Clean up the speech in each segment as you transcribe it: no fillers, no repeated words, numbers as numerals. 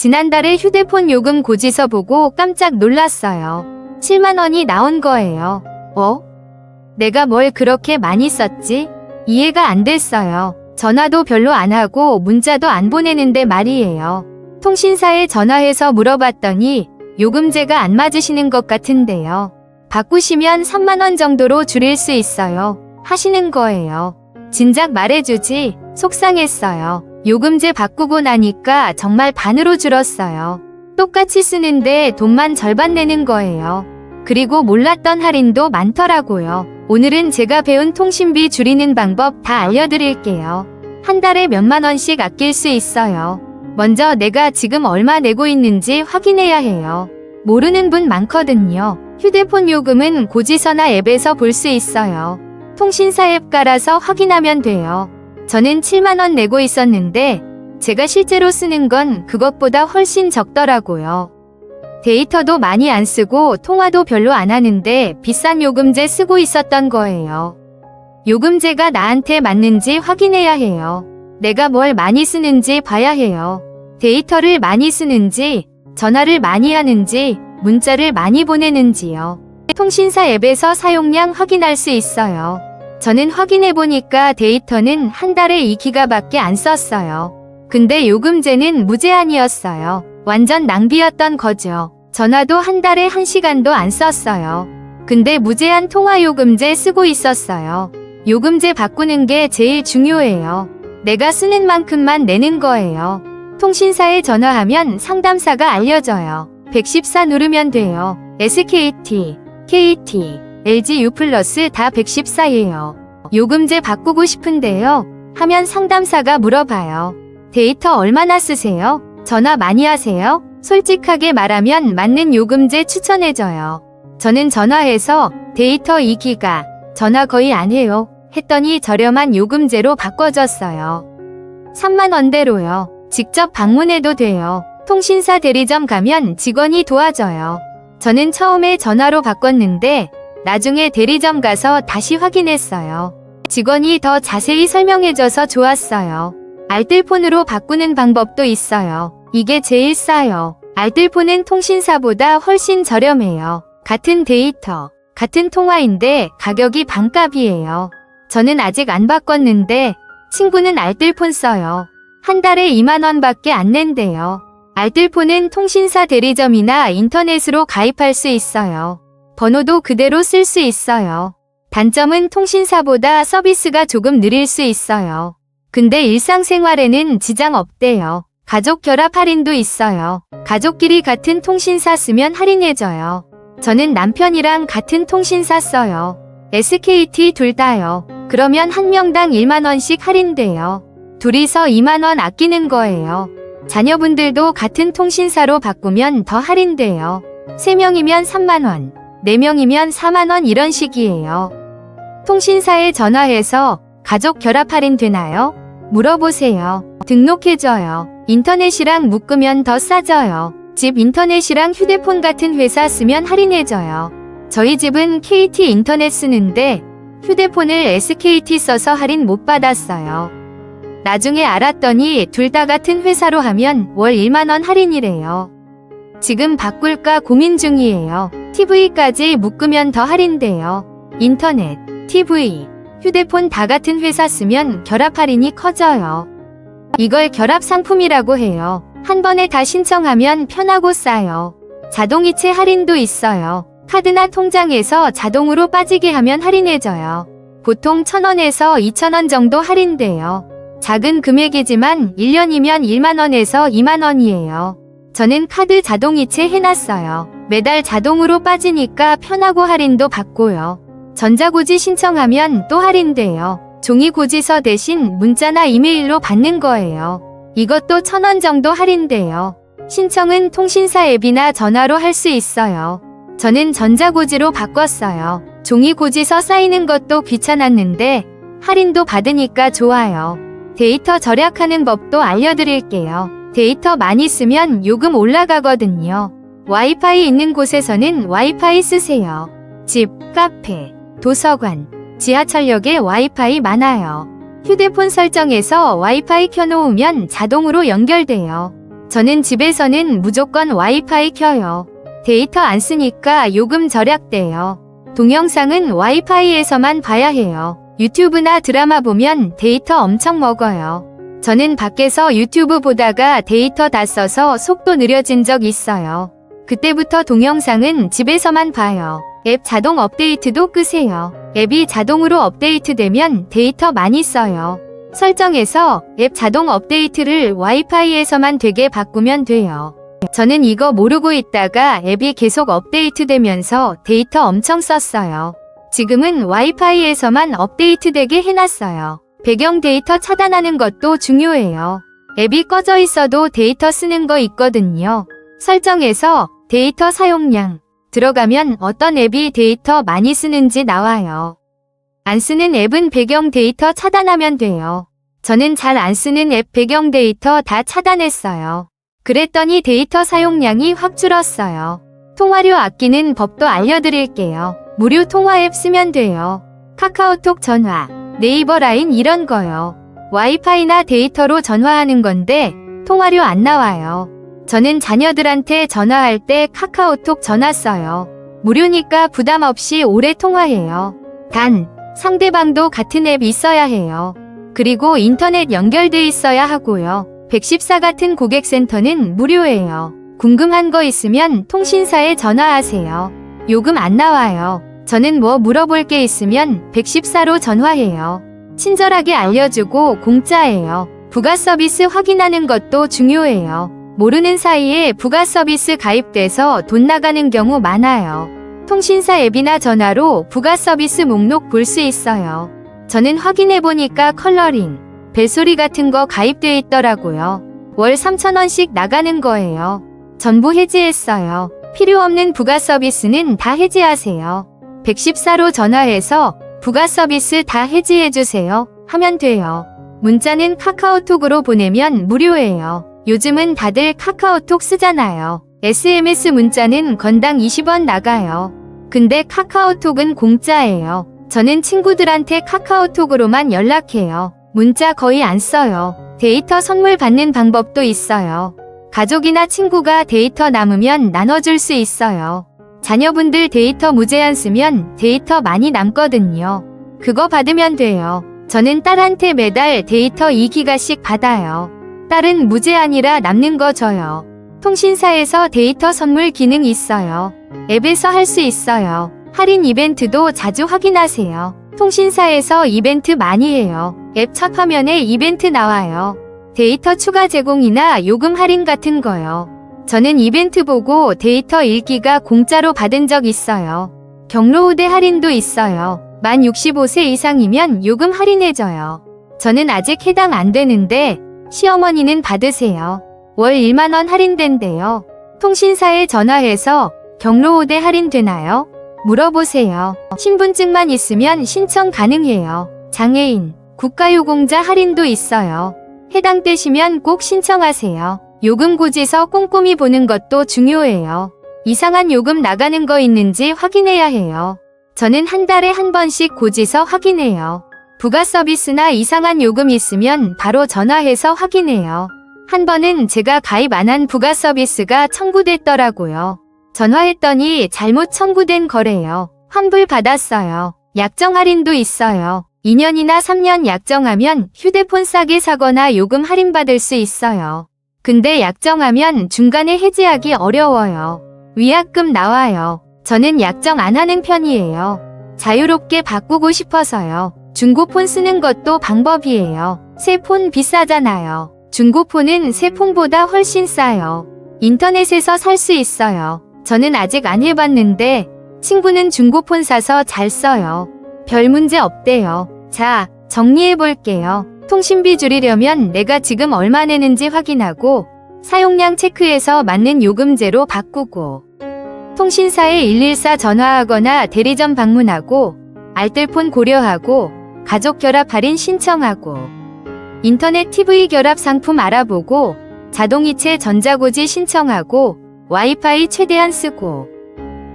지난달에 휴대폰 요금 고지서 보고 깜짝 놀랐어요. 7만 원이 나온 거예요. 내가 뭘 그렇게 많이 썼지? 이해가 안 됐어요. 전화도 별로 안 하고 문자도 안 보내는데 말이에요. 통신사에 전화해서 물어봤더니 요금제가 안 맞으시는 것 같은데요. 바꾸시면 3만 원 정도로 줄일 수 있어요. 하시는 거예요. 진작 말해주지. 속상했어요. 요금제 바꾸고 나니까 정말 반으로 줄었어요. 똑같이 쓰는데 돈만 절반 내는 거예요. 그리고 몰랐던 할인도 많더라고요. 오늘은 제가 배운 통신비 줄이는 방법 다 알려드릴게요. 한 달에 몇만 원씩 아낄 수 있어요. 먼저 내가 지금 얼마 내고 있는지 확인해야 해요. 모르는 분 많거든요. 휴대폰 요금은 고지서나 앱에서 볼 수 있어요. 통신사 앱 깔아서 확인하면 돼요. 저는 7만 원 내고 있었는데 제가 실제로 쓰는 건 그것보다 훨씬 적더라고요. 데이터도 많이 안 쓰고 통화도 별로 안 하는데 비싼 요금제 쓰고 있었던 거예요. 요금제가 나한테 맞는지 확인해야 해요. 내가 뭘 많이 쓰는지 봐야 해요. 데이터를 많이 쓰는지, 전화를 많이 하는지, 문자를 많이 보내는지요. 통신사 앱에서 사용량 확인할 수 있어요. 저는 확인해보니까 데이터는 한 달에 2기가밖에 안 썼어요. 근데 요금제는 무제한이었어요. 완전 낭비였던 거죠. 전화도 한 달에 1시간도 안 썼어요. 근데 무제한 통화 요금제 쓰고 있었어요. 요금제 바꾸는 게 제일 중요해요. 내가 쓰는 만큼만 내는 거예요. 통신사에 전화하면 상담사가 알려줘요. 114 누르면 돼요. SKT, KT, LG U+ 다 114예요. 요금제 바꾸고 싶은데요. 하면 상담사가 물어봐요. 데이터 얼마나 쓰세요? 전화 많이 하세요? 솔직하게 말하면 맞는 요금제 추천해줘요. 저는 전화해서 데이터 2기가, 전화 거의 안 해요. 했더니 저렴한 요금제로 바꿔줬어요. 3만 원대로요. 직접 방문해도 돼요. 통신사 대리점 가면 직원이 도와줘요. 저는 처음에 전화로 바꿨는데 나중에 대리점 가서 다시 확인했어요. 직원이 더 자세히 설명해줘서 좋았어요. 알뜰폰으로 바꾸는 방법도 있어요. 이게 제일 싸요. 알뜰폰은 통신사보다 훨씬 저렴해요. 같은 데이터, 같은 통화인데 가격이 반값이에요. 저는 아직 안 바꿨는데 친구는 알뜰폰 써요. 한 달에 2만 원밖에 안 낸대요. 알뜰폰은 통신사 대리점이나 인터넷으로 가입할 수 있어요. 번호도 그대로 쓸 수 있어요. 단점은 통신사보다 서비스가 조금 느릴 수 있어요. 근데 일상생활에는 지장 없대요. 가족 결합 할인도 있어요. 가족끼리 같은 통신사 쓰면 할인해줘요. 저는 남편이랑 같은 통신사 써요. SKT 둘 다요. 그러면 한 명당 1만 원씩 할인돼요. 둘이서 2만 원 아끼는 거예요. 자녀분들도 같은 통신사로 바꾸면 더 할인돼요. 3명이면 3만 원, 4명이면 4만 원 이런 식이에요. 통신사에 전화해서 가족 결합 할인 되나요? 물어보세요. 등록해줘요. 인터넷이랑 묶으면 더 싸져요. 집 인터넷이랑 휴대폰 같은 회사 쓰면 할인해줘요. 저희 집은 KT 인터넷 쓰는데 휴대폰을 SKT 써서 할인 못 받았어요. 나중에 알았더니 둘 다 같은 회사로 하면 월 1만 원 할인이래요. 지금 바꿀까 고민 중이에요. TV까지 묶으면 더 할인돼요. 인터넷, TV, 휴대폰 다 같은 회사 쓰면 결합 할인이 커져요. 이걸 결합 상품이라고 해요. 한 번에 다 신청하면 편하고 싸요. 자동이체 할인도 있어요. 카드나 통장에서 자동으로 빠지게 하면 할인해줘요. 보통 1,000원에서 2,000원 정도 할인돼요. 작은 금액이지만 1년이면 1만 원에서 2만 원이에요. 저는 카드 자동이체 해놨어요. 매달 자동으로 빠지니까 편하고 할인도 받고요. 전자고지 신청하면 또 할인돼요. 종이 고지서 대신 문자나 이메일로 받는 거예요. 이것도 1,000원 정도 할인돼요. 신청은 통신사 앱이나 전화로 할 수 있어요. 저는 전자고지로 바꿨어요. 종이 고지서 쌓이는 것도 귀찮았는데 할인도 받으니까 좋아요. 데이터 절약하는 법도 알려드릴게요. 데이터 많이 쓰면 요금 올라가거든요. 와이파이 있는 곳에서는 와이파이 쓰세요. 집, 카페, 도서관, 지하철역에 와이파이 많아요. 휴대폰 설정에서 와이파이 켜놓으면 자동으로 연결돼요. 저는 집에서는 무조건 와이파이 켜요. 데이터 안 쓰니까 요금 절약돼요. 동영상은 와이파이에서만 봐야 해요. 유튜브나 드라마 보면 데이터 엄청 먹어요. 저는 밖에서 유튜브 보다가 데이터 다 써서 속도 느려진 적 있어요. 그때부터 동영상은 집에서만 봐요. 앱 자동 업데이트도 끄세요. 앱이 자동으로 업데이트되면 데이터 많이 써요. 설정에서 앱 자동 업데이트를 와이파이에서만 되게 바꾸면 돼요. 저는 이거 모르고 있다가 앱이 계속 업데이트되면서 데이터 엄청 썼어요. 지금은 와이파이에서만 업데이트되게 해놨어요. 배경 데이터 차단하는 것도 중요해요. 앱이 꺼져 있어도 데이터 쓰는 거 있거든요. 설정에서 데이터 사용량 들어가면 어떤 앱이 데이터 많이 쓰는지 나와요. 안 쓰는 앱은 배경 데이터 차단하면 돼요. 저는 잘 안 쓰는 앱 배경 데이터 다 차단했어요. 그랬더니 데이터 사용량이 확 줄었어요. 통화료 아끼는 법도 알려드릴게요. 무료 통화 앱 쓰면 돼요. 카카오톡 전화, 네이버 라인 이런 거요. 와이파이나 데이터로 전화하는 건데 통화료 안 나와요. 저는 자녀들한테 전화할 때 카카오톡 전화 써요. 무료니까 부담 없이 오래 통화해요. 단, 상대방도 같은 앱 있어야 해요. 그리고 인터넷 연결돼 있어야 하고요. 114 같은 고객센터는 무료예요. 궁금한 거 있으면 통신사에 전화하세요. 요금 안 나와요. 저는 뭐 물어볼 게 있으면 114로 전화해요. 친절하게 알려주고 공짜예요. 부가 서비스 확인하는 것도 중요해요. 모르는 사이에 부가 서비스 가입돼서 돈 나가는 경우 많아요. 통신사 앱이나 전화로 부가 서비스 목록 볼 수 있어요. 저는 확인해보니까 컬러링, 벨소리 같은 거 가입돼 있더라고요. 월 3,000원씩 나가는 거예요. 전부 해지했어요. 필요 없는 부가 서비스는 다 해지하세요. 114로 전화해서 부가 서비스 다 해지해주세요 하면 돼요. 문자는 카카오톡으로 보내면 무료예요. 요즘은 다들 카카오톡 쓰잖아요. SMS 문자는 건당 20원 나가요. 근데 카카오톡은 공짜예요. 저는 친구들한테 카카오톡으로만 연락해요. 문자 거의 안 써요. 데이터 선물 받는 방법도 있어요. 가족이나 친구가 데이터 남으면 나눠줄 수 있어요. 자녀분들 데이터 무제한 쓰면 데이터 많이 남거든요. 그거 받으면 돼요. 저는 딸한테 매달 데이터 2기가씩 받아요. 딸은 무제한이라 남는 거 줘요. 통신사에서 데이터 선물 기능 있어요. 앱에서 할 수 있어요. 할인 이벤트도 자주 확인하세요. 통신사에서 이벤트 많이 해요. 앱 첫 화면에 이벤트 나와요. 데이터 추가 제공이나 요금 할인 같은 거요. 저는 이벤트 보고 데이터 1기가 공짜로 받은 적 있어요. 경로 우대 할인도 있어요. 만 65세 이상이면 요금 할인해줘요. 저는 아직 해당 안 되는데 시어머니는 받으세요. 월 1만원 할인된대요. 통신사에 전화해서 경로 우대 할인되나요? 물어보세요. 신분증만 있으면 신청 가능해요. 장애인, 국가유공자 할인도 있어요. 해당되시면 꼭 신청하세요. 요금 고지서 꼼꼼히 보는 것도 중요해요. 이상한 요금 나가는 거 있는지 확인해야 해요. 저는 한 달에 한 번씩 고지서 확인해요. 부가 서비스나 이상한 요금 있으면 바로 전화해서 확인해요. 한 번은 제가 가입 안 한 부가 서비스가 청구됐더라고요. 전화했더니 잘못 청구된 거래요. 환불 받았어요. 약정 할인도 있어요. 2년이나 3년 약정하면 휴대폰 싸게 사거나 요금 할인받을 수 있어요. 근데 약정하면 중간에 해지하기 어려워요. 위약금 나와요. 저는 약정 안 하는 편이에요. 자유롭게 바꾸고 싶어서요. 중고폰 쓰는 것도 방법이에요. 새 폰 비싸잖아요. 중고폰은 새 폰보다 훨씬 싸요. 인터넷에서 살 수 있어요. 저는 아직 안 해봤는데 친구는 중고폰 사서 잘 써요. 별 문제 없대요. 자, 정리해볼게요. 통신비 줄이려면 내가 지금 얼마 내는지 확인하고 사용량 체크해서 맞는 요금제로 바꾸고 통신사에 114 전화하거나 대리점 방문하고 알뜰폰 고려하고 가족 결합 할인 신청하고 인터넷 TV 결합 상품 알아보고 자동이체 전자고지 신청하고 와이파이 최대한 쓰고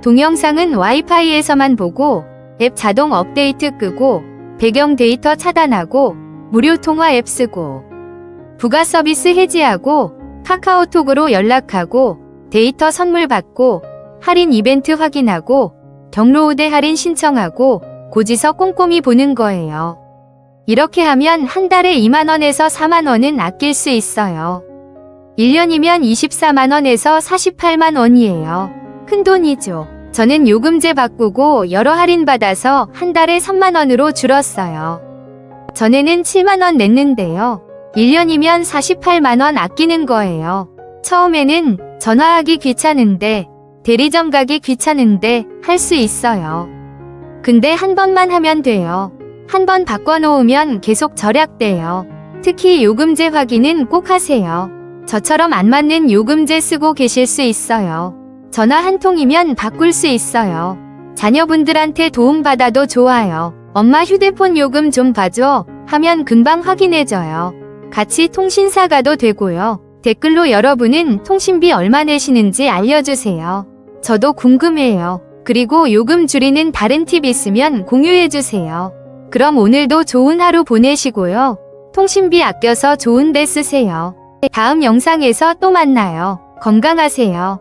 동영상은 와이파이에서만 보고 앱 자동 업데이트 끄고 배경 데이터 차단하고 무료 통화 앱 쓰고 부가 서비스 해지하고 카카오톡으로 연락하고 데이터 선물 받고 할인 이벤트 확인하고 경로 우대 할인 신청하고 고지서 꼼꼼히 보는 거예요. 이렇게 하면 한 달에 2만 원에서 4만 원은 아낄 수 있어요. 1년이면 24만 원에서 48만 원이에요. 큰 돈이죠. 저는 요금제 바꾸고 여러 할인 받아서 한 달에 3만 원으로 줄었어요. 전에는 7만 원 냈는데요. 1년이면 48만 원 아끼는 거예요. 처음에는 전화하기 귀찮은데 대리점 가기 귀찮은데 할 수 있어요. 근데 한 번만 하면 돼요. 한 번 바꿔놓으면 계속 절약돼요. 특히 요금제 확인은 꼭 하세요. 저처럼 안 맞는 요금제 쓰고 계실 수 있어요. 전화 한 통이면 바꿀 수 있어요. 자녀분들한테 도움받아도 좋아요. 엄마 휴대폰 요금 좀 봐줘 하면 금방 확인해줘요. 같이 통신사 가도 되고요. 댓글로 여러분은 통신비 얼마 내시는지 알려주세요. 저도 궁금해요. 그리고 요금 줄이는 다른 팁 있으면 공유해주세요. 그럼 오늘도 좋은 하루 보내시고요. 통신비 아껴서 좋은 데 쓰세요. 다음 영상에서 또 만나요. 건강하세요.